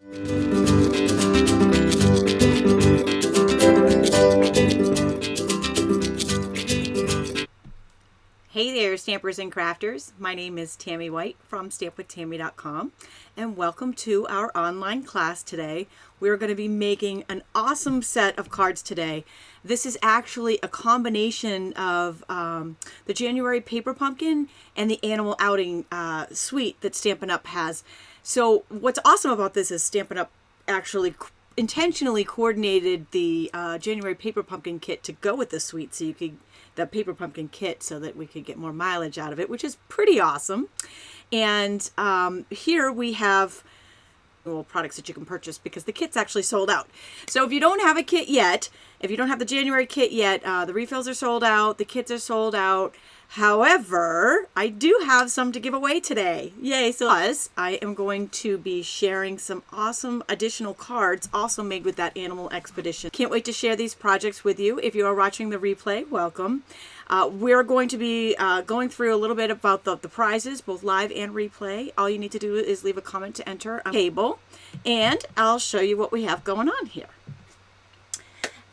Hey there, stampers and crafters. My name is Tami White from stampwithtami.com, and welcome to our online class today. We're going to be making an awesome set of cards today. This is actually a combination of the January Paper Pumpkin and the Animal Outing suite that Stampin' Up! Has. So what's awesome about this is Stampin' Up! Actually intentionally coordinated the January Paper Pumpkin kit to go with the suite, so you could the Paper Pumpkin kit, so that we could get more mileage out of it, which is pretty awesome. And here we have products that you can purchase because the kit's actually sold out. So if you don't have a kit yet, if you don't have the January kit yet, the refills are sold out, the kits are sold out. However, I do have some to give away today. Yay! So I am going to be sharing some awesome additional cards also made with that Animal Expedition. Can't wait to share these projects with you. If you are watching the replay, welcome. We're going to be going through a little bit about the prizes, both live and replay. All you need to do is leave a comment to enter a table, and I'll show you what we have going on here.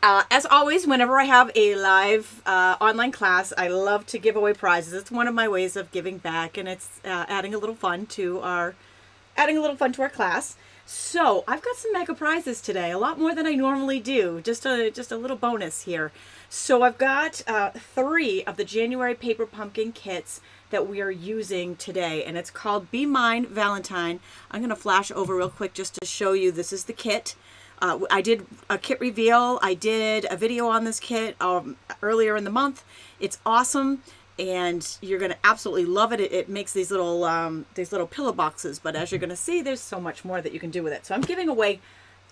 As always, whenever I have a live online class, I love to give away prizes. It's one of my ways of giving back, and it's adding a little fun to our class. So I've got some mega prizes today, a lot more than I normally do. Just a little bonus here. So I've got 3 of the January Paper Pumpkin kits that we are using today, and it's called Be Mine Valentine. I'm going to flash over real quick just to show you. This is the kit. I did a kit reveal. I did a video on this kit earlier in the month. It's awesome, and you're going to absolutely love it. It makes these little pillow boxes, but as you're going to see, there's so much more that you can do with it. So I'm giving away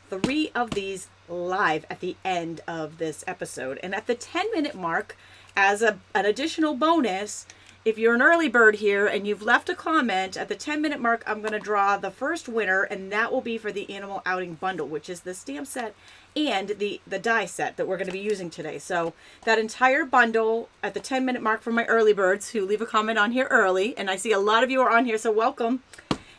3 of these live at the end of this episode. And at the 10-minute mark, as an additional bonus, if you're an early bird here and you've left a comment, at the 10-minute mark, I'm going to draw the first winner, and that will be for the Animal Outing Bundle, which is the stamp set and the die set that we're going to be using today. So that entire bundle at the 10-minute mark for my early birds who leave a comment on here early, and I see a lot of you are on here, so welcome.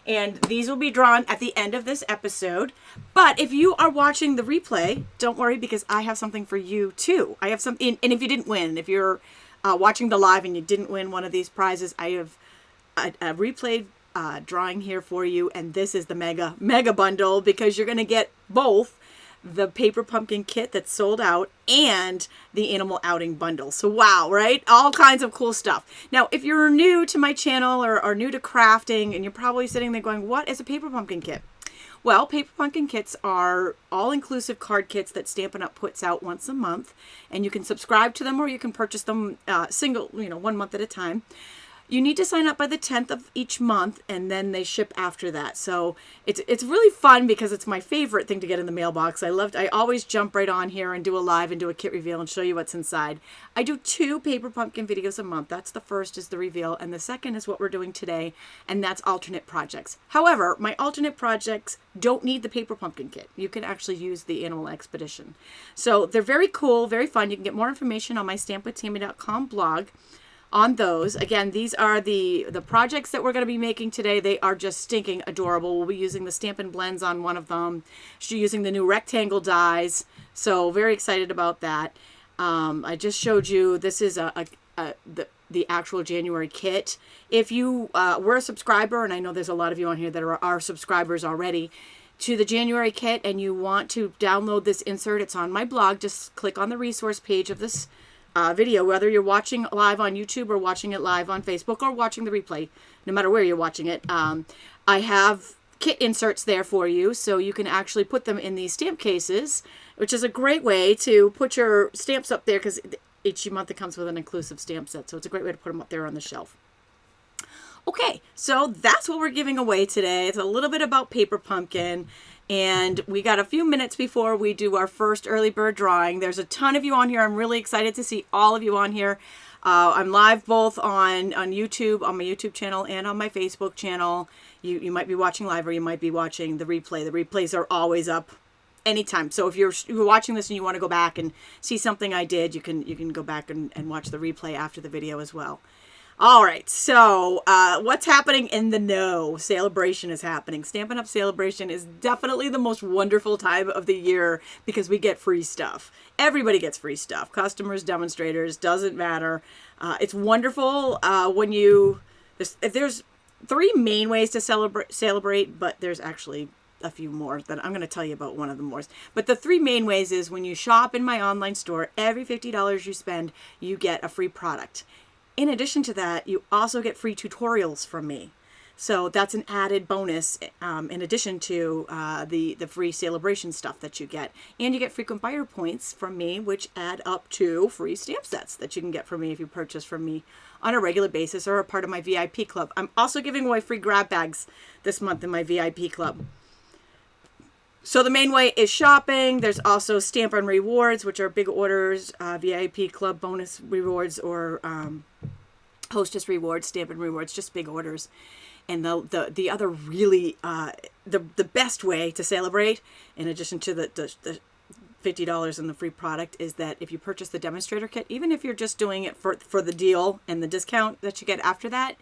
And these will be drawn at the end of this episode. But if you are watching the replay, don't worry, because I have something for you too. I have something, and if you didn't win, if you're watching the live and you didn't win one of these prizes, I have a replayed drawing here for you, and this is the mega bundle, because you're going to get both the Paper Pumpkin kit that's sold out and the Animal Outing Bundle. So wow, right? All kinds of cool stuff. Now, if you're new to my channel or new to crafting, and you're probably sitting there going, what is a Paper Pumpkin kit? Well, Paper Pumpkin kits are all-inclusive card kits that Stampin' Up! Puts out once a month, and you can subscribe to them or you can purchase them single, 1 month at a time. You need to sign up by the 10th of each month, and then they ship after that. So it's really fun because it's my favorite thing to get in the mailbox. I always jump right on here and do a live and do a kit reveal and show you what's inside. I do 2 Paper Pumpkin videos a month. That's the first is the reveal, and the second is what we're doing today, and that's alternate projects. However, my alternate projects don't need the Paper Pumpkin kit. You can actually use the Animal Expedition. So they're very cool, very fun. You can get more information on my stampwithtami.com blog on those. Again, these are the projects that we're going to be making today. They are just stinking adorable. We'll be using the Stampin' Blends on one of them. She's using the new rectangle dies. So very excited about that. I just showed you, this is the actual January kit. If you were a subscriber, and I know there's a lot of you on here that are subscribers already, to the January kit, and you want to download this insert, it's on my blog. Just click on the resource page of this video, whether you're watching live on YouTube or watching it live on Facebook or watching the replay, no matter where you're watching it. I have kit inserts there for you, so you can actually put them in these stamp cases, which is a great way to put your stamps up there, because each month it comes with an inclusive stamp set, so it's a great way to put them up there on the shelf. Okay, so that's what we're giving away today. It's a little bit about Paper Pumpkin, and we got a few minutes before we do our first early bird drawing. There's a ton of you on here. I'm really excited to see all of you on here. I'm live both on YouTube, on my YouTube channel, and on my Facebook channel. You might be watching live, or you might be watching the replay. The replays are always up anytime. So if you're watching this and you want to go back and see something I did, you can go back and watch the replay after the video as well. All right, so what's happening in the know? Celebration is happening. Stampin' Up! Celebration is definitely the most wonderful time of the year because we get free stuff. Everybody gets free stuff. Customers, demonstrators, doesn't matter. It's wonderful when you... There's three main ways to celebrate, but there's actually a few more that I'm going to tell you about one of them more. But the three main ways is when you shop in my online store, every $50 you spend, you get a free product. In addition to that, you also get free tutorials from me. So that's an added bonus in addition to the free celebration stuff that you get. And you get frequent buyer points from me, which add up to free stamp sets that you can get from me if you purchase from me on a regular basis or a part of my VIP club. I'm also giving away free grab bags this month in my VIP club. So the main way is shopping. There's also Stampin' Rewards, which are big orders, VIP club bonus rewards, or hostess rewards, Stampin' Rewards, just big orders. And the other really, the best way to celebrate, in addition to the $50 and the free product, is that if you purchase the demonstrator kit, even if you're just doing it for the deal and the discount that you get after that,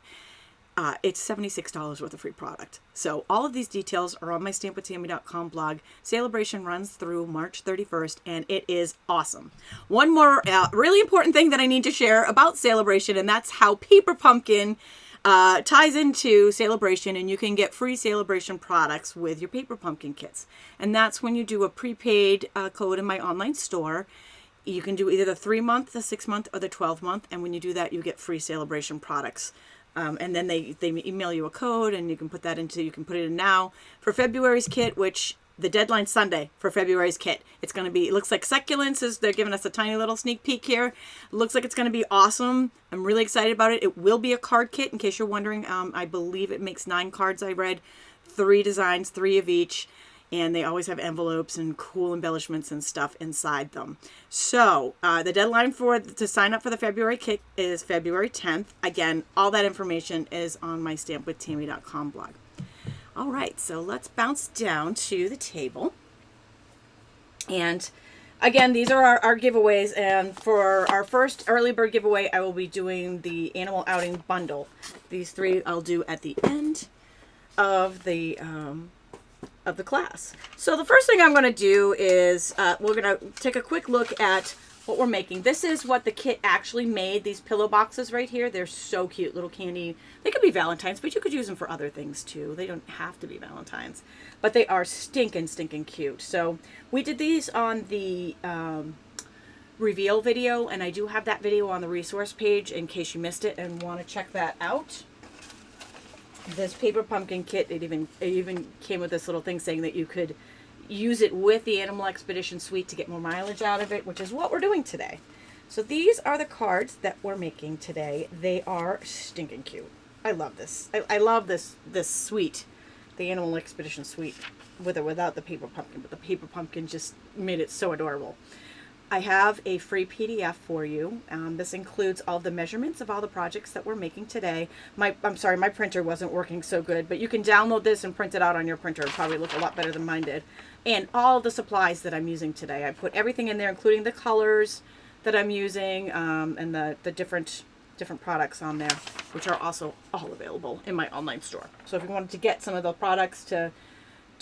it's $76 worth of free product. So all of these details are on my stampwithtami.com blog. Celebration runs through March 31st, and it is awesome. One more really important thing that I need to share about Celebration, and that's how Paper Pumpkin ties into Celebration, and you can get free Celebration products with your Paper Pumpkin kits. And that's when you do a prepaid code in my online store. You can do either the 3-month, the 6-month, or the 12-month, and when you do that, you get free Celebration products. And then they email you a code, and you can put it in now for February's kit, which the deadline's Sunday for February's kit. It's going to be, it looks like succulents. They're giving us a tiny little sneak peek here. It looks like it's going to be awesome. I'm really excited about it. It will be a card kit, in case you're wondering. I believe it makes 9 cards, I read. 3 designs, 3 of each. And they always have envelopes and cool embellishments and stuff inside them. So the deadline to sign up for the February kit is February 10th. Again, all that information is on my stampwithtami.com blog. All right, so let's bounce down to the table. And again, these are our giveaways. And for our first early bird giveaway, I will be doing the Animal Outing Bundle. These 3 I'll do at the end of the class. So the first thing I'm going to do is we're going to take a quick look at what we're making. This is what the kit actually made. These pillow boxes right here, they're so cute, little candy. They could be Valentine's, but you could use them for other things too. They don't have to be Valentine's, but they are stinking cute. So we did these on the reveal video, and I do have that video on the resource page in case you missed it and want to check that out. This Paper Pumpkin kit, it even came with this little thing saying that you could use it with the Animal Expedition Suite to get more mileage out of it, which is what we're doing today. So these are the cards that we're making today. They are stinking cute. I love this. I love this suite, the Animal Expedition Suite, with or without the Paper Pumpkin, but the Paper Pumpkin just made it so adorable. I have a free PDF for you. This includes all the measurements of all the projects that we're making today. I'm sorry, my printer wasn't working so good, but you can download this and print it out on your printer. It'll probably look a lot better than mine did. And all the supplies that I'm using today. I put everything in there, including the colors that I'm using, and the different products on there, which are also all available in my online store. So if you wanted to get some of the products to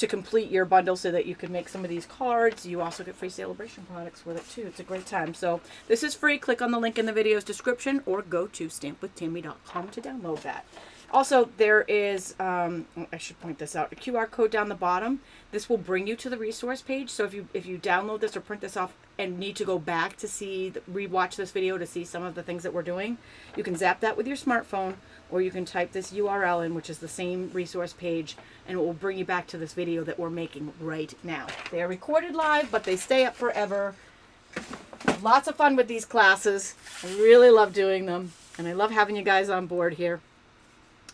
complete your bundle so that you can make some of these cards, you also get free Celebration products with it too. It's a great time. So this is free. Click on the link in the video's description or go to stampwithtami.com to download that. Also, there is, I should point this out, a QR code down the bottom. This will bring you to the resource page. So if you download this or print this off and need to go back to rewatch this video to see some of the things that we're doing, you can zap that with your smartphone, or you can type this URL in, which is the same resource page, and it will bring you back to this video that we're making right now. They are recorded live, but they stay up forever. Lots of fun with these classes. I really love doing them, and I love having you guys on board here.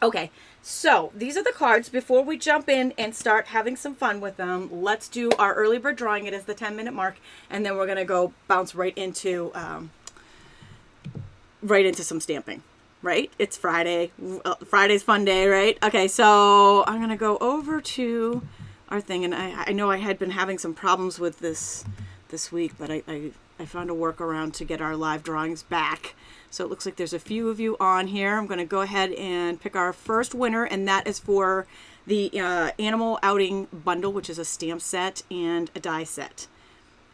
Okay, so these are the cards. Before we jump in and start having some fun with them, let's do our early bird drawing. It is the 10-minute mark, and then we're going to go bounce right into some stamping. Right? It's Friday. Friday's fun day, right? Okay, so I'm going to go over to our thing, and I know I had been having some problems with this week, but I I found a workaround to get our live drawings back. So it looks like there's a few of you on here. I'm going to go ahead and pick our first winner, and that is for the Animal Outing Bundle, which is a stamp set and a die set.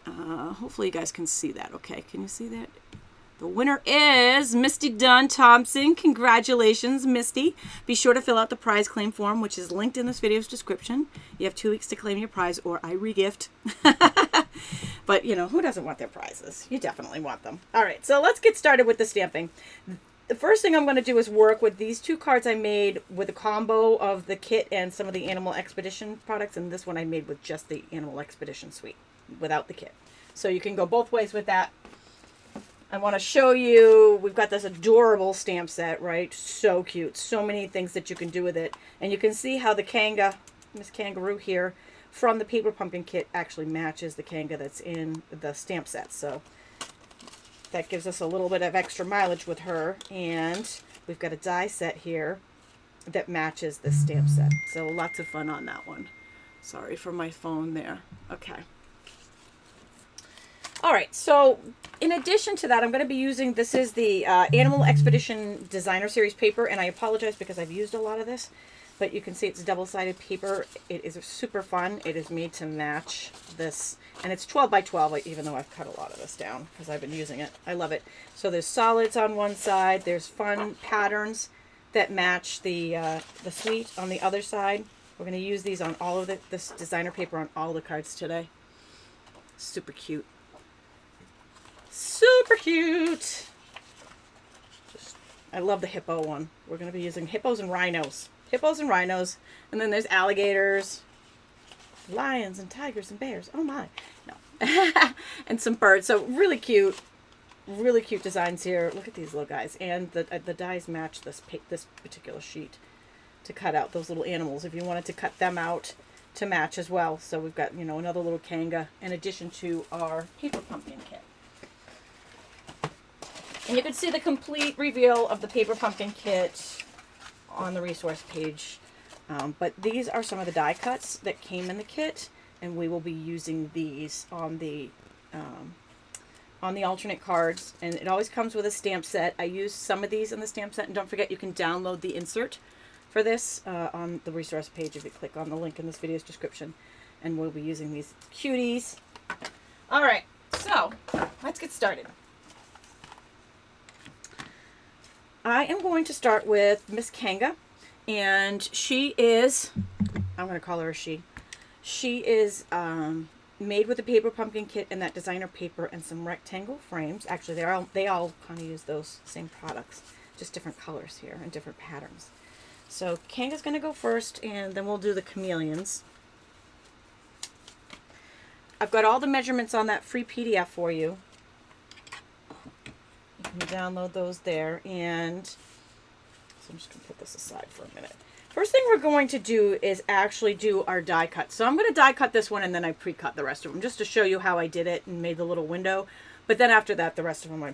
Hopefully you guys can see that. Okay, can you see that? The winner is Misty Dunn Thompson. Congratulations, Misty. Be sure to fill out the prize claim form, which is linked in this video's description. You have 2 weeks to claim your prize, or I regift. But, you know, who doesn't want their prizes? You definitely want them. All right, so let's get started with the stamping. The first thing I'm going to do is work with these 2 cards I made with a combo of the kit and some of the Animal Expedition products, and this one I made with just the Animal Expedition suite, without the kit. So you can go both ways with that. I want to show you, we've got this adorable stamp set, right? So cute. So many things that you can do with it. And you can see how the Miss Kangaroo here, from the Paper Pumpkin kit actually matches the Kanga that's in the stamp set. So that gives us a little bit of extra mileage with her. And we've got a die set here that matches this stamp set. So lots of fun on that one. Sorry for my phone there. Okay. All right, so in addition to that, I'm going to be using, this is the Animal Expedition Designer Series paper, and I apologize because I've used a lot of this, but you can see it's double-sided paper. It is super fun. It is made to match this, and it's 12 by 12, even though I've cut a lot of this down because I've been using it. I love it. So there's solids on one side. There's fun patterns that match the suite on the other side. We're going to use these on all of this designer paper on all the cards today. Super cute. Super cute. I love the hippo one. We're going to be using hippos and rhinos. Hippos and rhinos. And then there's alligators, lions and tigers and bears. Oh my. No. And some birds. So really cute designs here. Look at these little guys. And the dies match this particular sheet to cut out those little animals if you wanted to cut them out to match as well. So we've got, you know, another little Kanga in addition to our Paper Pumpkin kit. And you can see the complete reveal of the Paper Pumpkin kit on the resource page. But these are some of the die cuts that came in the kit, and we will be using these on the alternate cards. And it always comes with a stamp set. I use some of these in the stamp set, and don't forget you can download the insert for this on the resource page if you click on the link in this video's description. And we'll be using these cuties. All right, so let's get started. I am going to start with Miss Kanga, and she is, I'm going to call her a she. She is made with the Paper Pumpkin kit and that designer paper and some rectangle frames. Actually, they all kind of use those same products, just different colors here and different patterns. So Kanga's going to go first, and then we'll do the chameleons. I've got all the measurements on that free PDF for you. You can download those there, and so I'm just going to put this aside for a minute. First thing we're going to do is actually do our die cut. So I'm going to die cut this one, and then I pre-cut the rest of them just to show you how I did it and made the little window. But then after that, the rest of them I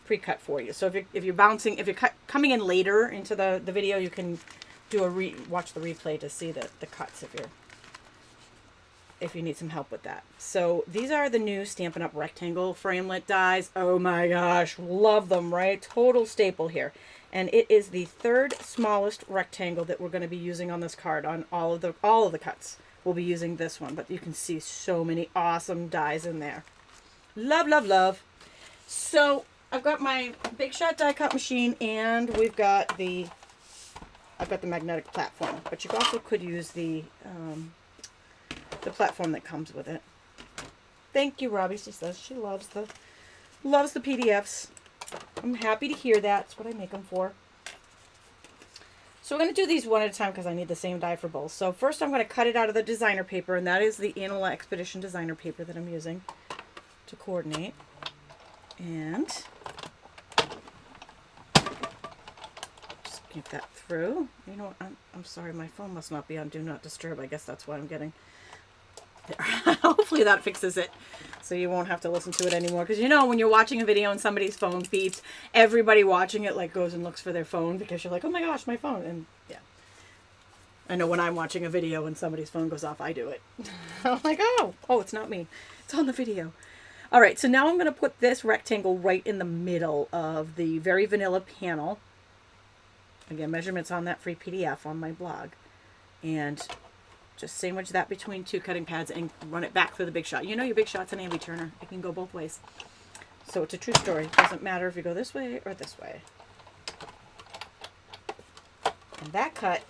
pre-cut for you. So if you're coming in later into the video, you can do watch the replay to see the cuts if you need some help with that. So these are the new Stampin' Up rectangle framelit dies. Oh my gosh, love them, right? Total staple here. And it is the 3rd smallest rectangle that we're going to be using on this card. On all of the cuts, we'll be using this one. But you can see so many awesome dies in there. Love, love, love. So I've got my Big Shot die cut machine, and I've got the magnetic platform. But you also could use the platform that comes with it. Thank you, Robbie. She says she loves the PDFs. I'm happy to hear that. That's what I make them for. So we're going to do these one at a time because I need the same die for both. So first I'm going to cut it out of the designer paper, and that is the Animal Expedition designer paper that I'm using to coordinate. And just get that through. You know what? I'm sorry, my phone must not be on Do Not Disturb. I guess that's why I'm getting there. Hopefully that fixes it so you won't have to listen to it anymore, because you know when you're watching a video and somebody's phone beeps, everybody watching it like goes and looks for their phone because you're like, oh my gosh, my phone. And yeah, I know when I'm watching a video and somebody's phone goes off, I do it. I'm like, oh, it's not me, it's on the video. All right, so now I'm going to put this rectangle right in the middle of the very vanilla panel. Again, measurements on that free PDF on my blog. And just sandwich that between two cutting pads and run it back for the big shot. You know your big shot's an ambi turner. It can go both ways. So it's a true story. It doesn't matter if you go this way or this way. And that cut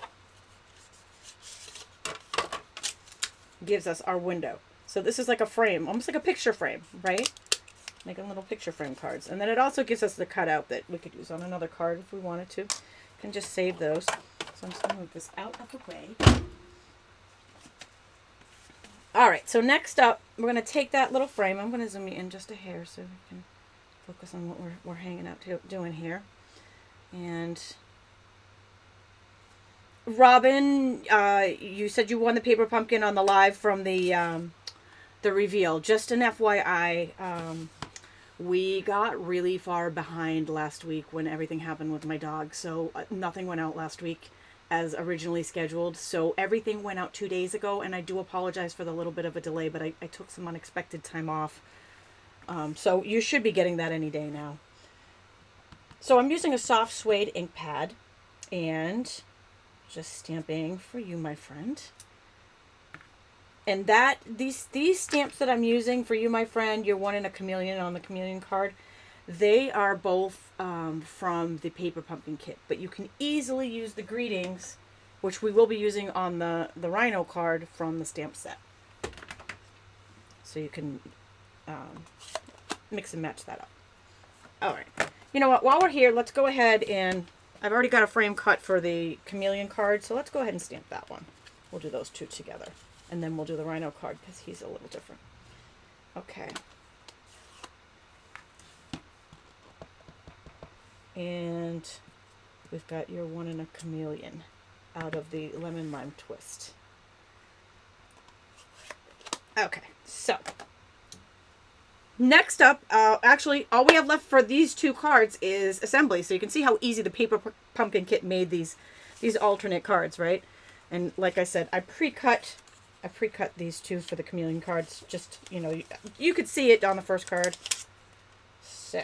gives us our window. So this is like a frame, almost like a picture frame, right? Making little picture frame cards. And then it also gives us the cutout that we could use on another card if we wanted to. Can just save those. So I'm just going to move this out of the way. All right, so next up, we're going to take that little frame. I'm going to zoom you in just a hair so we can focus on what we're hanging out doing here. And Robin, you said you won the paper pumpkin on the live from the reveal. Just an FYI, we got really far behind last week when everything happened with my dog. So nothing went out last week as originally scheduled. So everything went out 2 days ago, and I do apologize for the little bit of a delay, but I took some unexpected time off. So you should be getting that any day now. So I'm using a soft suede ink pad and just stamping for you, my friend. And that these stamps that I'm using for you, my friend, you're one in a chameleon on the chameleon card. They are both from the paper pumpkin kit, but you can easily use the greetings, which we will be using on the rhino card from the stamp set. So you can mix and match that up. All right. You know what? While we're here, let's go ahead and I've already got a frame cut for the chameleon card, so let's go ahead and stamp that one. We'll do those two together. And then we'll do the rhino card because he's a little different. Okay. And we've got your one in a chameleon out of the lemon lime twist. Okay, so next up, actually, all we have left for these two cards is assembly. So you can see how easy the paper pumpkin kit made these alternate cards, right? And like I said, I pre-cut these two for the chameleon cards. Just, you know, you could see it on the first card. So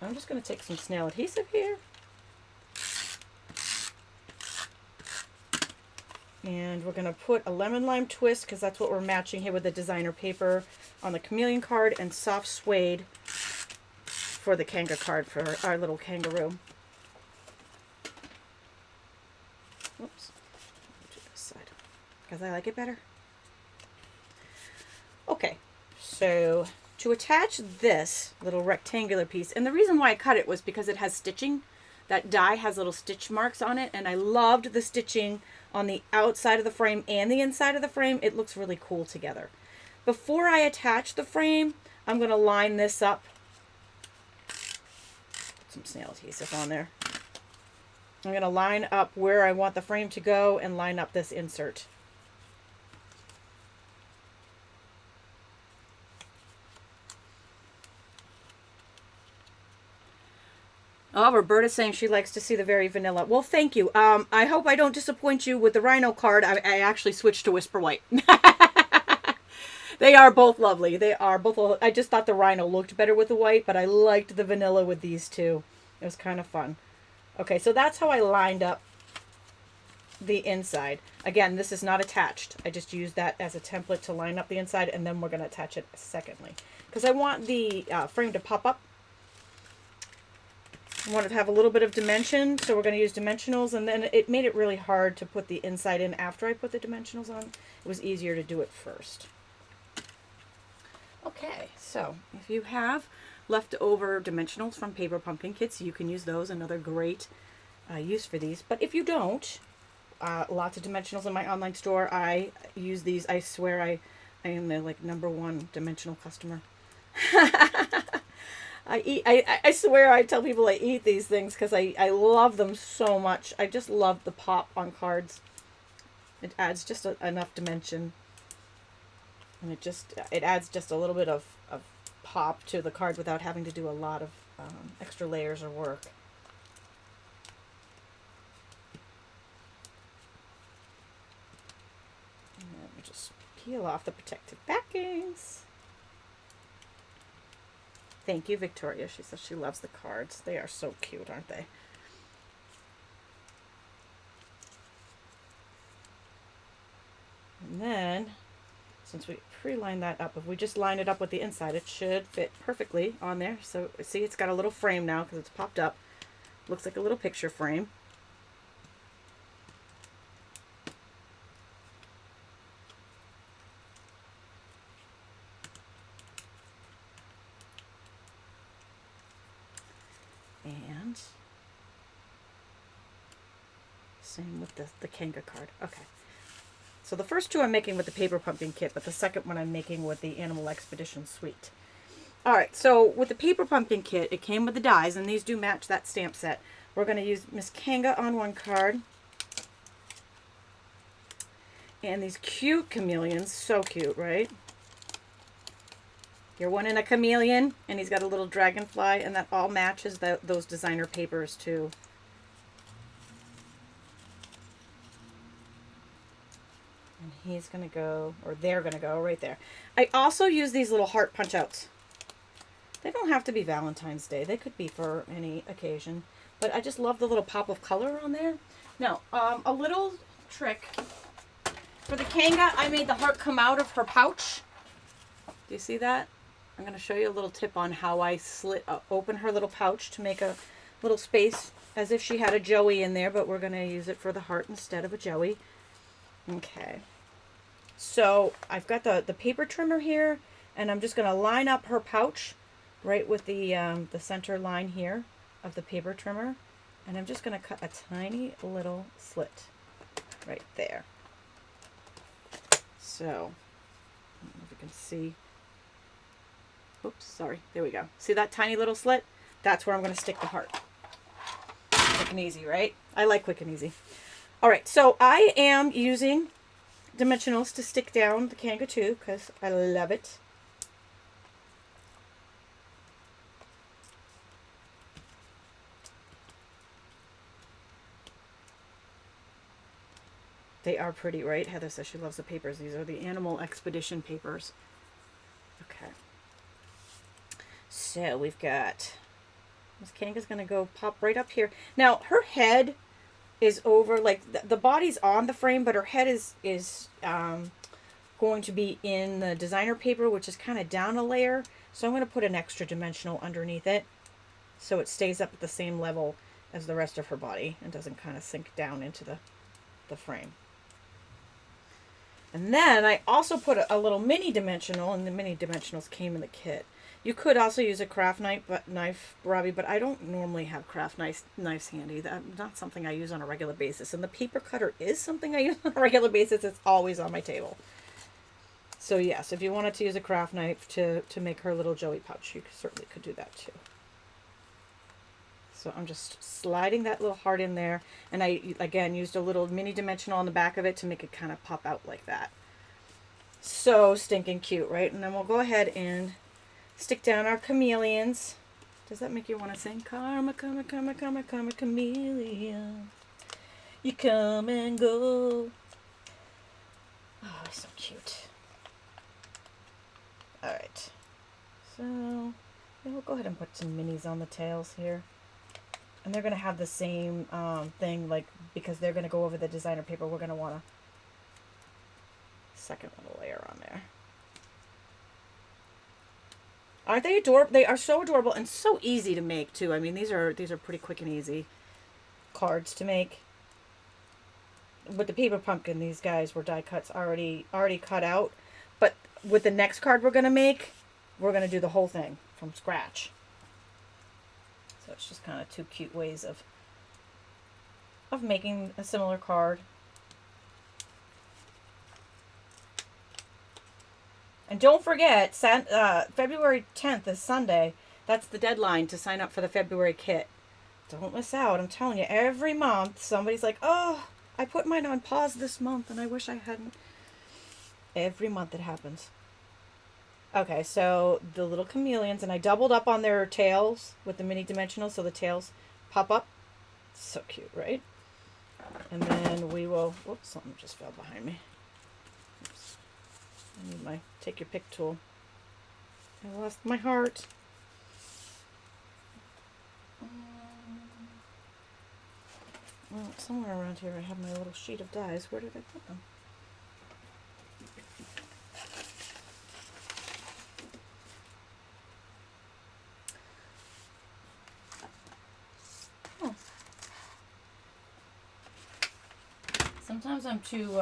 I'm just going to take some snail adhesive here. And we're going to put a lemon lime twist, because that's what we're matching here with the designer paper, on the chameleon card, and soft suede for the kanga card for our little kangaroo. Whoops. To this side, because I like it better. Okay, so to attach this little rectangular piece, and the reason why I cut it was because it has stitching. That die has little stitch marks on it, and I loved the stitching on the outside of the frame and the inside of the frame. It looks really cool together. Before I attach the frame, I'm going to line this up. Put some snail adhesive on there. I'm going to line up where I want the frame to go and line up this insert. Oh, Roberta's saying she likes to see the very vanilla. Well, thank you. I hope I don't disappoint you with the rhino card. I actually switched to Whisper White. They are both lovely. They are both. I just thought the rhino looked better with the white, but I liked the vanilla with these two. It was kind of fun. Okay, so that's how I lined up the inside. Again, this is not attached. I just used that as a template to line up the inside, and then we're going to attach it secondly. Because I want the frame to pop up. I want it to have a little bit of dimension, so we're going to use dimensionals, and then it made it really hard to put the inside in after I put the dimensionals on. It was easier to do it first. Okay, so if you have leftover dimensionals from paper pumpkin kits, you can use those. Another great use for these. But if you don't, lots of dimensionals in my online store. I use these. I swear I am the #1 dimensional customer. I swear I tell people I eat these things because I love them so much. I just love the pop on cards. It adds just enough dimension. And it adds just a little bit of pop to the card without having to do a lot of extra layers or work. And then we just peel off the protective backings. Thank you, Victoria. She says she loves the cards. They are so cute, aren't they? And then, since we pre-lined that up, if we just line it up with the inside, it should fit perfectly on there. So see, it's got a little frame now because it's popped up. Looks like a little picture frame. And same with the Kanga card. Okay. So the first two I'm making with the paper pumpkin kit, but the second one I'm making with the Animal Expedition Suite. All right, so with the paper pumpkin kit, it came with the dies, and these do match that stamp set. We're going to use Miss Kanga on one card. And these cute chameleons, so cute, right? You're one in a chameleon, and he's got a little dragonfly, and that all matches those designer papers too. And he's going to go, or they're going to go right there. I also use these little heart punch outs. They don't have to be Valentine's Day. They could be for any occasion. But I just love the little pop of color on there. Now, a little trick. For the Kanga, I made the heart come out of her pouch. Do you see that? I'm going to show you a little tip on how I open her little pouch to make a little space as if she had a joey in there, but we're going to use it for the heart instead of a joey. Okay. So I've got the paper trimmer here, and I'm just going to line up her pouch right with the center line here of the paper trimmer, and I'm just going to cut a tiny little slit right there. So, I don't know if you can see. Oops, sorry. There we go. See that tiny little slit? That's where I'm going to stick the heart. Quick and easy, right? I like quick and easy. All right, so I am using dimensionals to stick down the Kanga too because I love it. They are pretty, right? Heather says she loves the papers. These are the Animal Expedition papers. Okay. So we've got Miss Kanga's going to go pop right up here. Now, her head is over, like the body's on the frame, but her head is going to be in the designer paper, which is kind of down a layer. So I'm going to put an extra dimensional underneath it so it stays up at the same level as the rest of her body and doesn't kind of sink down into the frame. And then I also put a little mini dimensional, and the mini dimensionals came in the kit. You could also use a craft knife, Robbie, but I don't normally have craft knives handy. That's not something I use on a regular basis. And the paper cutter is something I use on a regular basis. It's always on my table. So yes, if you wanted to use a craft knife to make her little joey pouch, you certainly could do that too. So I'm just sliding that little heart in there. And I, again, used a little mini dimensional on the back of it to make it kind of pop out like that. So stinking cute, right? And then we'll go ahead and stick down our chameleons. Does that make you want to sing? Karma, karma, karma, karma, karma, chameleon. You come and go. Oh, so cute. All right. So yeah, we'll go ahead and put some minis on the tails here. And they're going to have the same thing, like, because they're going to go over the designer paper, we're going to want a second little layer on there. Aren't they adorable? They are so adorable and so easy to make too. I mean, these are pretty quick and easy cards to make. With the paper pumpkin, these guys were die cuts already cut out. But with the next card we're going to make, we're going to do the whole thing from scratch. So it's just kind of two cute ways of making a similar card. And don't forget, February 10th is Sunday. That's the deadline to sign up for the February kit. Don't miss out. I'm telling you, every month somebody's like, oh, I put mine on pause this month and I wish I hadn't. Every month it happens. Okay, so the little chameleons, and I doubled up on their tails with the mini dimensional so the tails pop up. So cute, right? And then we will, whoops, something just fell behind me. Oops. I need my take your pick tool. I lost my heart. Well, somewhere around here I have my little sheet of dies. Where did I put them? Oh. Sometimes I'm too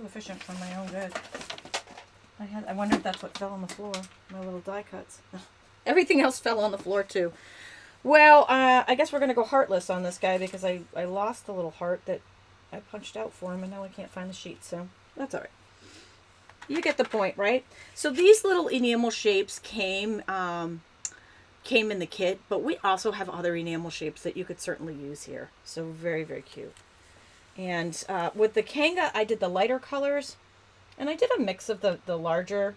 efficient for my own good. I wonder if that's what fell on the floor. My little die cuts. Everything else fell on the floor too. Well, I guess we're going to go heartless on this guy because I lost the little heart that I punched out for him, and now I can't find the sheet, so that's all right. You get the point, right? So these little enamel shapes came in the kit, but we also have other enamel shapes that you could certainly use here. So very, very cute. And with the Kanga, I did the lighter colors, and I did a mix of the larger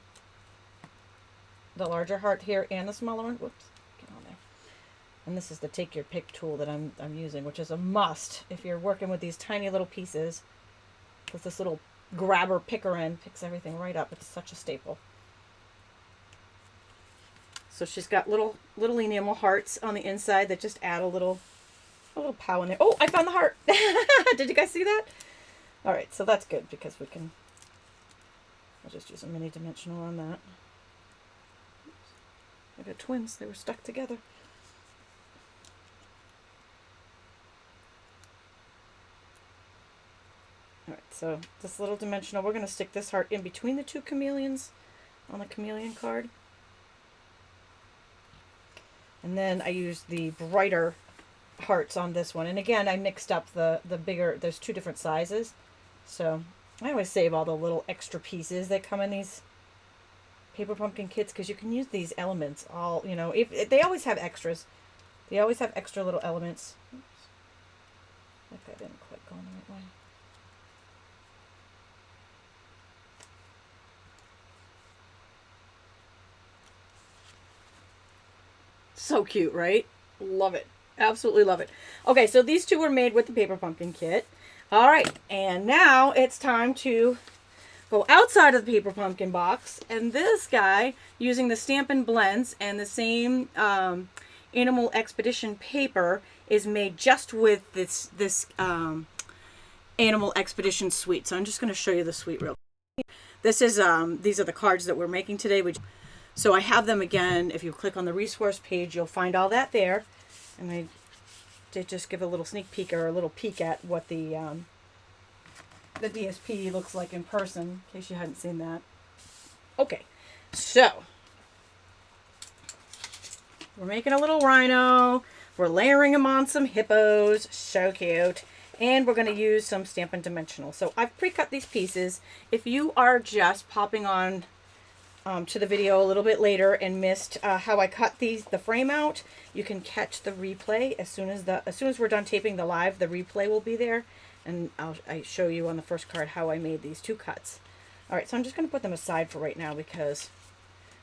heart here and the smaller one. Whoops, get on there. And this is the take your pick tool that I'm using, which is a must if you're working with these tiny little pieces, because this little grabber picker end picks everything right up. It's such a staple. So she's got little enamel hearts on the inside that just add a little pow in there. Oh, I found the heart. Did you guys see that? All right, so that's good because I'll just use a mini dimensional on that. Oops. I got twins. They were stuck together. All right, so this little dimensional, we're going to stick this heart in between the two chameleons on the chameleon card. And then I used the brighter hearts on this one. And again, I mixed up the bigger, there's two different sizes. So I always save all the little extra pieces that come in these paper pumpkin kits because you can use these elements all, you know, if they always have extras. They always have extra little elements. Oops. Like that didn't quite go in the right way. So cute, right? Love it. Absolutely love it. Okay, so these two were made with the paper pumpkin kit. All right, and now it's time to go outside of the paper pumpkin box. And this guy, using the Stampin' Blends and the same Animal Expedition paper, is made just with this Animal Expedition suite. So I'm just going to show you the suite real quick. This is these are the cards that we're making today. So I have them again. If you click on the resource page, you'll find all that there. And I did just give a little sneak peek or a little peek at what the DSP looks like in person, in case you hadn't seen that. Okay, so we're making a little rhino. We're layering them on some hippos. So cute. And we're going to use some Stampin' Dimensional. So I've pre-cut these pieces. If you are just popping on to the video a little bit later and missed how I cut the frame out, you can catch the replay as soon as we're done taping the live. The replay will be there, and I show you on the first card how I made these two cuts. All right, so I'm just going to put them aside for right now because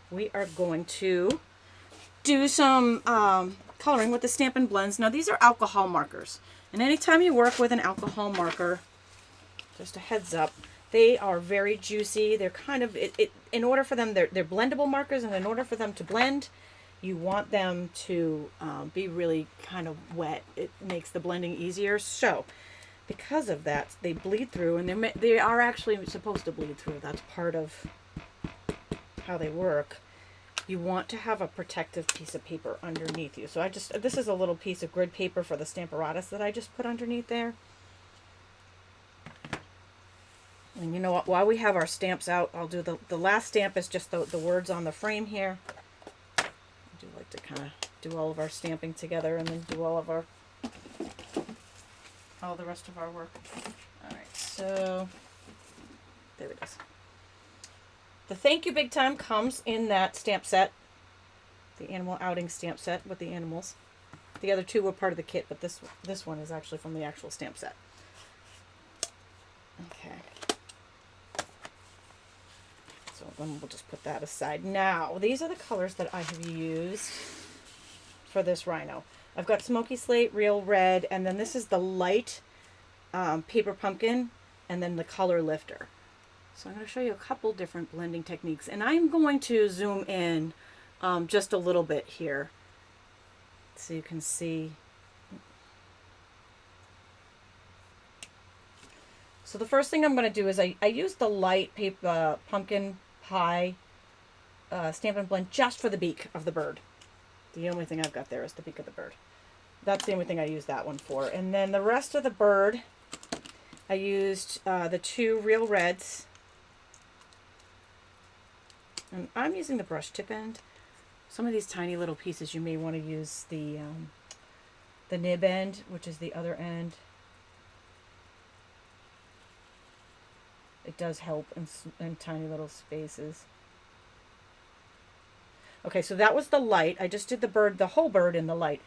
we are going to do some coloring with the Stampin' Blends. Now these are alcohol markers, and anytime you work with an alcohol marker, just a heads up, they are very juicy. They're kind of, in order for them, they're blendable markers, and in order for them to blend, you want them to be really kind of wet. It makes the blending easier. So because of that, they bleed through, and they are actually supposed to bleed through. That's part of how they work. You want to have a protective piece of paper underneath you. So this is a little piece of grid paper for the Stamparatus that I just put underneath there. And you know what, while we have our stamps out, I'll do the last stamp is just the words on the frame here. I do like to kind of do all of our stamping together and then do all the rest of our work. All right, so there it is. The Thank You Big Time comes in that stamp set, the animal outing stamp set with the animals. The other two were part of the kit, but this one is actually from the actual stamp set. Okay. So then we'll just put that aside. Now, these are the colors that I have used for this rhino. I've got Smoky Slate, Real Red, and then this is the light paper pumpkin, and then the color lifter. So I'm going to show you a couple different blending techniques, and I'm going to zoom in just a little bit here so you can see. So the first thing I'm going to do is I use the light paper pumpkin pie Stampin' Blend just for the beak of the bird. The only thing I've got there is the beak of the bird. That's the only thing I use that one for. And then the rest of the bird, I used the 2 real reds. And I'm using the brush tip end. Some of these tiny little pieces you may want to use the nib end, which is the other end. It does help in tiny little spaces. Okay, so that was the light. I just did the bird, the whole bird in the light.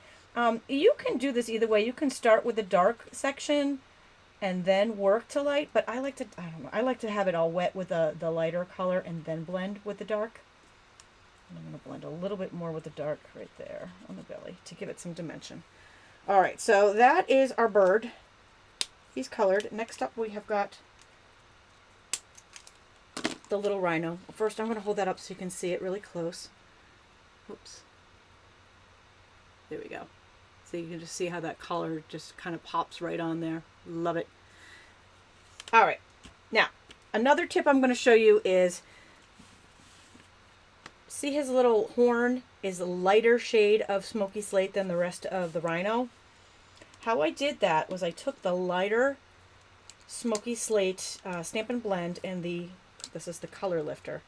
You can do this either way. You can start with the dark section and then work to light, but I like to, I don't know, I like to have it all wet with the lighter color and then blend with the dark. And I'm going to blend a little bit more with the dark right there on the belly to give it some dimension. All right, so that is our bird. He's colored. Next up we have got the little rhino. First I'm going to hold that up so you can see it really close. Oops. There we go. So you can just see how that color just kind of pops right on there. Love it. All right. Now, another tip I'm going to show you is, see his little horn is a lighter shade of smoky slate than the rest of the rhino. How I did that was I took the lighter smoky slate Stampin' Blend and this is the color lifter.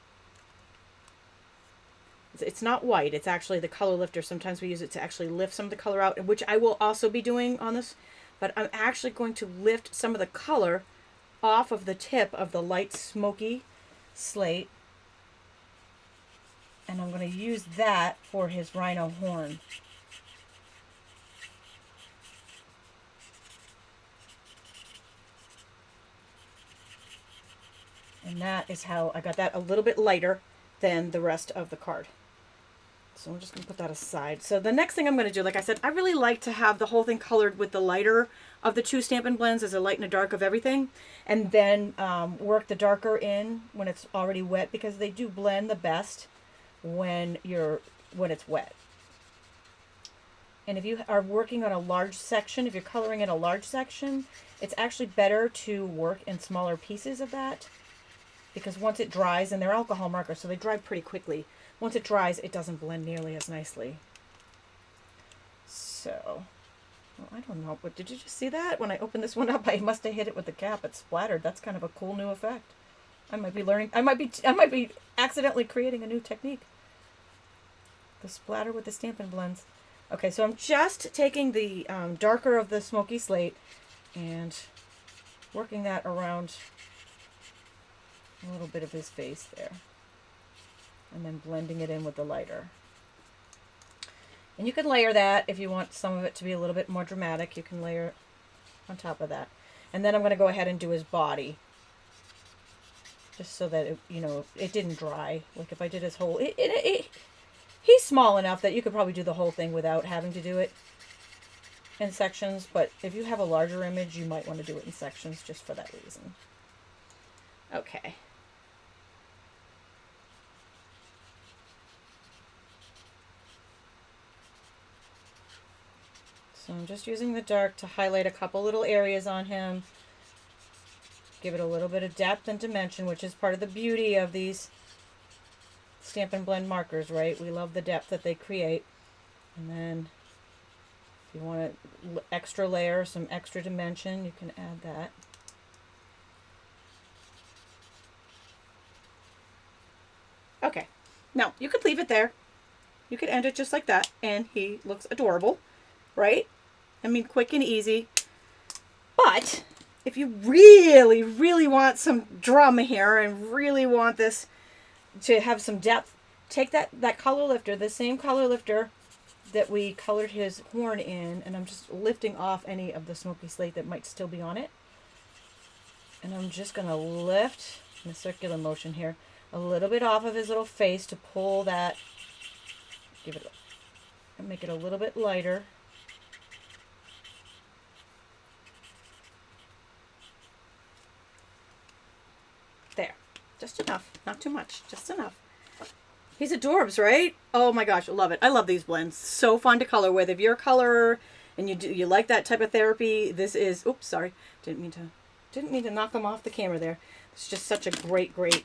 It's not white, it's actually the color lifter. Sometimes we use it to actually lift some of the color out, which I will also be doing on this, but I'm actually going to lift some of the color off of the tip of the light smoky slate, and I'm going to use that for his rhino horn. And that is how I got that a little bit lighter than the rest of the card. So I'm just going to put that aside. So the next thing I'm going to do, like I said, I really like to have the whole thing colored with the lighter of the 2 Stampin' Blends as a light and a dark of everything. And then work the darker in when it's already wet, because they do blend the best when it's wet. And if you are working on a large section, if you're coloring in a large section, it's actually better to work in smaller pieces of that, because once it dries, and they're alcohol markers, so they dry pretty quickly. Once it dries, it doesn't blend nearly as nicely. So, well, I don't know, but did you just see that? When I opened this one up, I must have hit it with the cap. It splattered. That's kind of a cool new effect. I might be learning. I might be accidentally creating a new technique. The splatter with the Stampin' Blends. Okay, so I'm just taking the darker of the smoky slate and working that around a little bit of his face there, and then blending it in with the lighter. And you can layer that if you want some of it to be a little bit more dramatic. You can layer on top of that. And then I'm going to go ahead and do his body, just so that it, you know, it didn't dry. Like if I did his whole, he's small enough that you could probably do the whole thing without having to do it in sections. But if you have a larger image, you might want to do it in sections just for that reason. Okay. So I'm just using the dark to highlight a couple little areas on him. Give it a little bit of depth and dimension, which is part of the beauty of these Stampin' Blend markers, right? We love the depth that they create. And then if you want to extra layer, some extra dimension, you can add that. Okay, now you could leave it there. You could end it just like that, and he looks adorable, right? I mean, quick and easy. But if you really, really want some drama here and really want this to have some depth, take that color lifter, the same color lifter that we colored his horn in, and I'm just lifting off any of the smoky slate that might still be on it. And I'm just going to lift in a circular motion here a little bit off of his little face to pull that, give it, and make it a little bit lighter. There, just enough, not too much, just enough. He's adorbs, right? Oh my gosh, I love it. I love these blends. So fun to color with. If you're a colorer and you like that type of therapy, this is, oops, sorry, didn't mean didn't mean to knock them off the camera there. It's just such a great great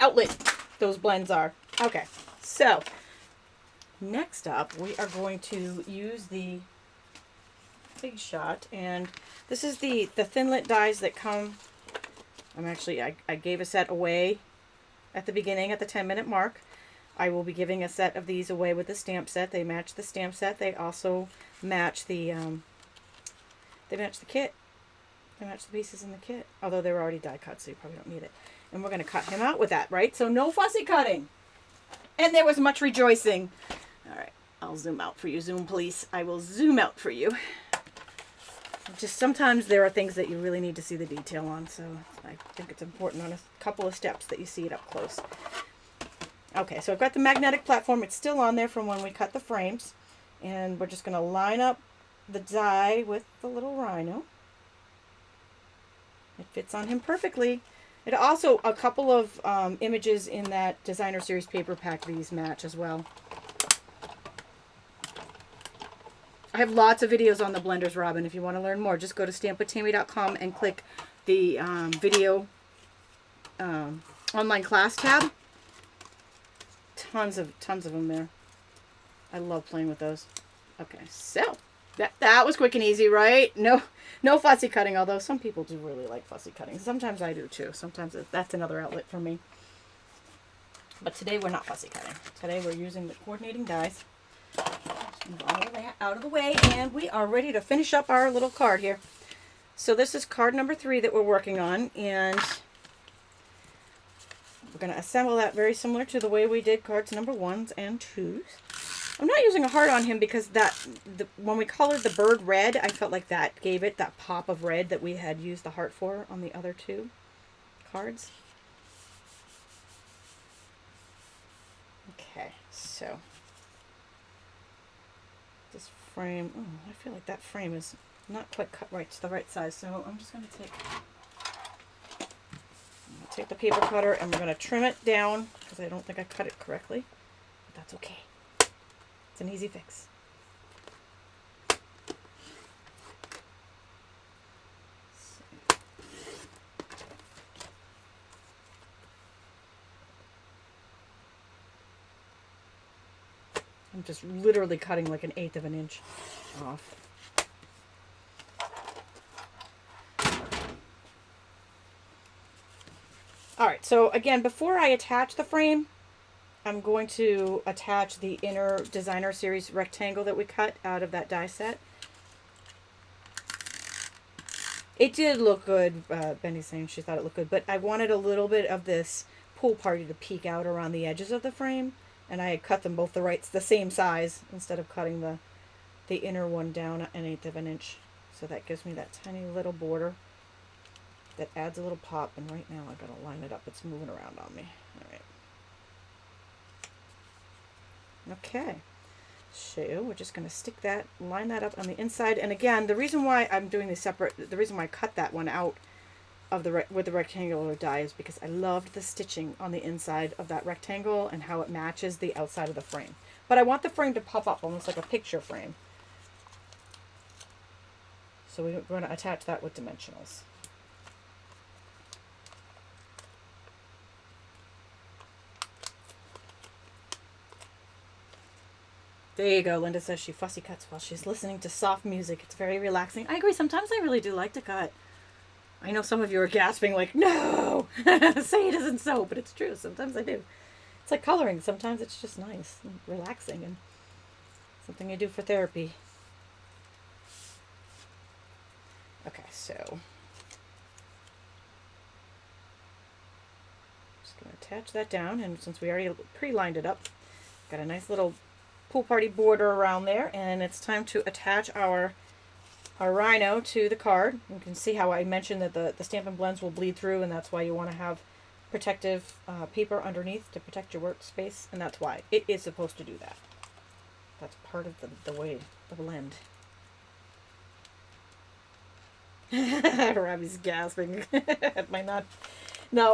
outlet those blends are. Okay, so next up we are going to use the Big Shot, and this is the Thinlit dies that come. I gave a set away at the beginning at the 10-minute mark. I will be giving a set of these away with the stamp set. They match the stamp set. They also match the kit. They match the pieces in the kit. Although they were already die cut, so you probably don't need it. And we're going to cut him out with that, right? So no fussy cutting. And there was much rejoicing. All right, I'll zoom out for you, Zoom police. I will zoom out for you. Just sometimes there are things that you really need to see the detail on, so I think it's important on a couple of steps that you see it up close. Okay, so I've got the magnetic platform. It's still on there from when we cut the frames. And we're just going to line up the die with the little rhino. It fits on him perfectly. It also, a couple of images in that designer series paper pack, these match as well. I have lots of videos on the blenders, Robin. If you want to learn more, just go to stampwithtami.com and click the video online class tab. Tons of them there. I love playing with those. Okay, so that was quick and easy, right? No fussy cutting, although some people do really like fussy cutting. Sometimes I do too. Sometimes that's another outlet for me. But today we're not fussy cutting. Today we're using the coordinating dies. Move all of that out of the way, and we are ready to finish up our little card here. So this is card number 3 that we're working on, and we're going to assemble that very similar to the way we did cards number 1s and 2s. I'm not using a heart on him because when we colored the bird red, I felt like that gave it that pop of red that we had used the heart for on the other 2 cards. Okay, so this frame, I feel like that frame is not quite cut right to the right size, so I'm just going to take the paper cutter and we're going to trim it down because I don't think I cut it correctly, but that's okay. It's an easy fix. I'm just literally cutting like 1/8 of an inch off. Alright, so again, before I attach the frame, I'm going to attach the inner designer series rectangle that we cut out of that die set. It did look good, Benny's saying she thought it looked good, but I wanted a little bit of this pool party to peek out around the edges of the frame. And I had cut them both the same size instead of cutting the inner one down 1/8 of an inch. So that gives me that tiny little border that adds a little pop. And right now I've got to line it up. It's moving around on me. All right. Okay. So we're just going to line that up on the inside. And again, the reason why I'm doing these separate, the reason why I cut that one out of with the rectangular die is because I loved the stitching on the inside of that rectangle and how it matches the outside of the frame. But I want the frame to pop up almost like a picture frame. So we're going to attach that with dimensionals. There you go. Linda says she fussy cuts while she's listening to soft music. It's very relaxing. I agree. Sometimes I really do like to cut. I know some of you are gasping like, no, say it isn't so, but it's true. Sometimes I do. It's like coloring. Sometimes it's just nice and relaxing and something you do for therapy. Okay, so just going to attach that down, and since we already pre-lined it up, got a nice little pool party border around there, and it's time to attach our rhino to the card. You can see how I mentioned that the Stampin' Blends will bleed through, and that's why you want to have protective paper underneath to protect your workspace, and that's why it is supposed to do that. That's part of the way the blend. Robbie's gasping at my not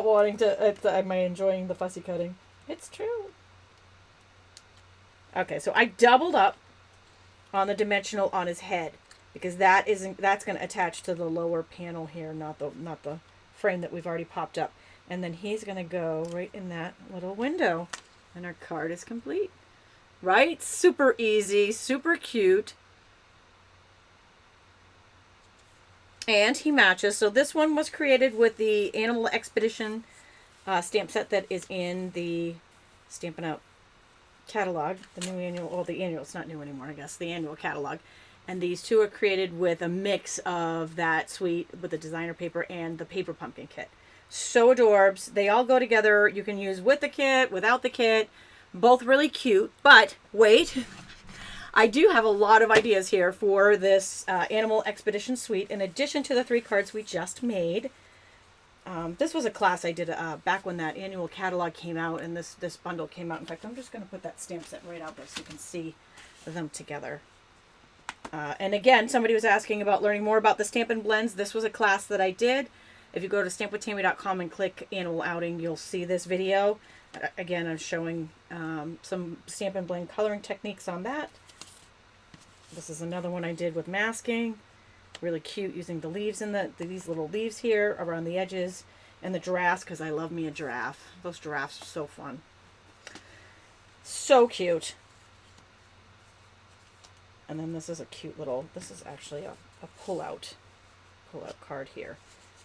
wanting to. Am I enjoying the fussy cutting? It's true. Okay, so I doubled up on the dimensional on his head. because that's going to attach to the lower panel here, not the frame that we've already popped up. And then he's going to go right in that little window, and our card is complete. Right? Super easy, super cute. And he matches. So this one was created with the Animal Expedition stamp set that is in the Stampin' Up catalog, the new annual, well, the annual, it's not new anymore, I guess, the annual catalog. And these two are created with a mix of that suite with the designer paper and the paper pumpkin kit. So adorbs. They all go together. You can use with the kit, without the kit. Both really cute. But wait, I do have a lot of ideas here for this Animal Expedition suite, in addition to the 3 cards we just made. This was a class I did back when that annual catalog came out, and this bundle came out. In fact, I'm just going to put that stamp set right out there so you can see them together. And again, somebody was asking about learning more about the Stampin' Blends. This was a class that I did. If you go to stampwithtami.com and click Animal Outing, you'll see this video. Again, I'm showing some Stampin' Blend coloring techniques on that. This is another one I did with masking. Really cute, using the leaves in these little leaves here around the edges, and the giraffes, because I love me a giraffe. Those giraffes are so fun. So cute. And then this is a cute little, this is actually a pull-out card here.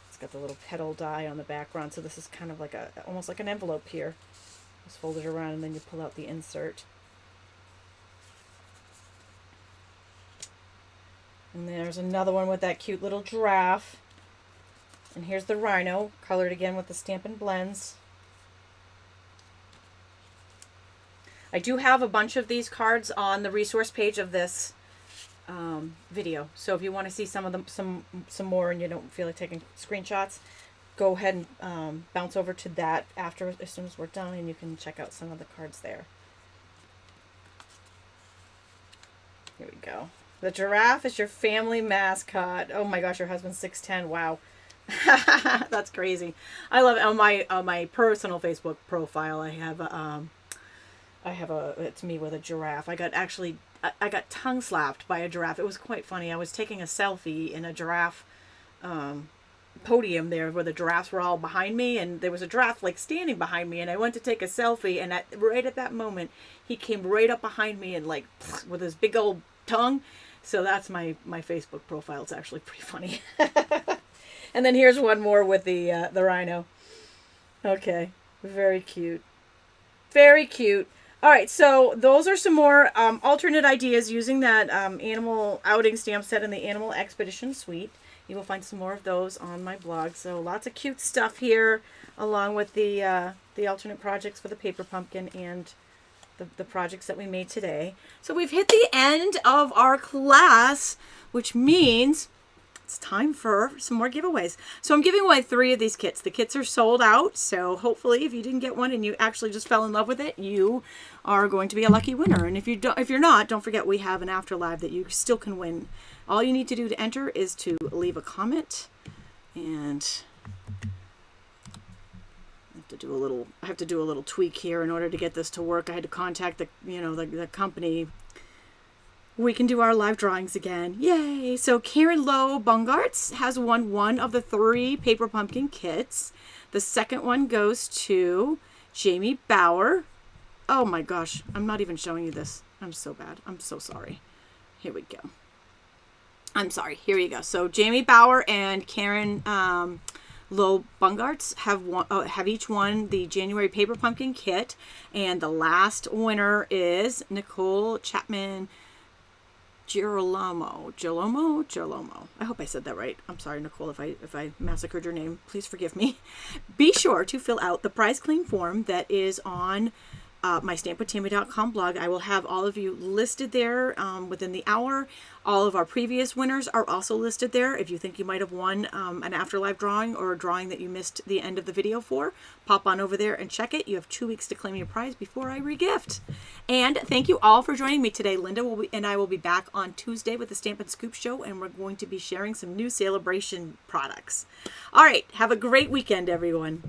It's got the little petal die on the background, so this is kind of like almost like an envelope here. Just fold it around and then you pull out the insert. And there's another one with that cute little giraffe. And here's the rhino, colored again with the Stampin' Blends. I do have a bunch of these cards on the resource page of this video. So if you want to see some of them, some more, and you don't feel like taking screenshots, go ahead and bounce over to that after, as soon as we're done, and you can check out some of the cards there. Here we go. The giraffe is your family mascot. Oh my gosh, your husband's 6'10". Wow. That's crazy. I love it. On my personal Facebook profile, I have it's me with a giraffe. I got tongue slapped by a giraffe. It was quite funny. I was taking a selfie in a giraffe podium there where the giraffes were all behind me, and there was a giraffe like standing behind me, and I went to take a selfie, and right at that moment he came right up behind me and like with his big old tongue. So that's my Facebook profile. It's actually pretty funny. And then here's one more with the rhino. Okay, very cute. Very cute. All right, so those are some more alternate ideas using that Animal Outing stamp set in the Animal Expedition suite. You will find some more of those on my blog. So lots of cute stuff here, along with the alternate projects for the paper pumpkin and the projects that we made today. So we've hit the end of our class, which means it's time for some more giveaways. So I'm giving away 3 of these kits. The kits are sold out, so hopefully if you didn't get one and you actually just fell in love with it, you are going to be a lucky winner. And if you're not, don't forget we have an afterlive that you still can win. All you need to do to enter is to leave a comment, and I have to do a little tweak here in order to get this to work. I had to contact the company. We can do our live drawings again. Yay! So Karen Lowe Bungarts has won 1 of the 3 paper pumpkin kits. The second one goes to Jamie Bauer. Oh my gosh, I'm not even showing you this. I'm so bad. I'm so sorry. Here we go. I'm sorry. Here you go. So Jamie Bauer and Karen Lowe Bungarts have each won the January paper pumpkin kit, and the last winner is Nicole Chapman Girolamo. I hope I said that right. I'm sorry, Nicole, if I massacred your name. Please forgive me. Be sure to fill out the prize claim form that is on my stampwithtami.com blog. I will have all of you listed there within the hour. All of our previous winners are also listed there. If you think you might have won an afterlife drawing or a drawing that you missed the end of the video for, pop on over there and check it. You have 2 weeks to claim your prize before I regift. And thank you all for joining me today. Linda and I will be back on Tuesday with the Stamp and Scoop Show, and we're going to be sharing some new celebration products. All right, have a great weekend, everyone.